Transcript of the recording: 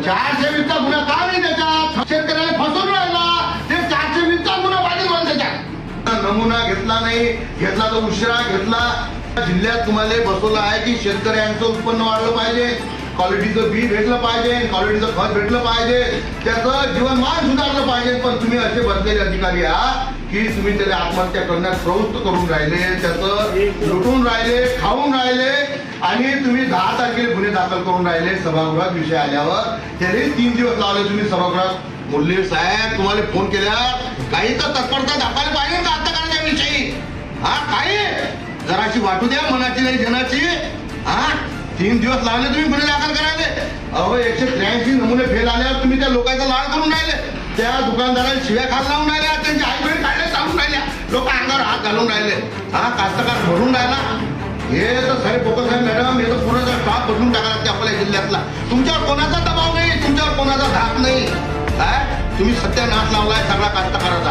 420चा गुन्हा का नाही त्याच्यात? शेतकऱ्याला फसवून राहिला ते 420चा गुन्हा पाहिजे म्हणून त्याच्यात नमुना घेतला नाही, घेतला तर उशिरा घेतला. जिल्ह्यात तुम्हाला बसवलं आहे की शेतकऱ्यांचं उत्पन्न वाढलं पाहिजे, क्वालिटीचं बी भेटलं पाहिजे, क्वालिटीचं खत भेटलं पाहिजे, त्याचं जीवनमान सुधारलं पाहिजे. पण तुम्ही असे बसलेले अधिकारी आहात की तुम्ही त्याला आत्महत्या करण्यास प्रवृत्त करून राहिले, त्याचं लुटून राहिले, खाऊन राहिले आणि तुम्ही 10 तारखेला गुन्हे दाखल करून राहिले. सभागृहात विषय आल्यावर त्याने 3 दिवस लावले. तुम्ही सभागृहात मुरली साहेब तुम्हाला फोन केल्या काही तर तत्परता दाखवायला पाहिजे का आता करायच्या विषयी? हा काही जराशी वाटू द्या मनाची नाही जनाची. हा 3 दिवस लावले तुम्ही गुन्हे दाखल करायले. अहो 183 नमुने फेल आल्यावर तुम्ही त्या लोकांचा लाड करून राहिले, त्या दुकानदाराला शिव्या खाल लावून राहिल्या, त्यांची आई बहीण काढले चालून राहिल्या, लोक अंगावर हात घालून राहिले. हा कास्तकार भरून राहिला. हे तर सारे फोकस आहे मॅडम, हे तर पुण्याचा स्टॉक बदलून टाका लागते आपल्या जिल्ह्यातला. तुमच्यावर कोणाचा दबाव नाही, तुमच्यावर कोणाचा धाक नाही. काय तुम्ही सत्यानाश लावलाय सगळा कास्तकाराचा.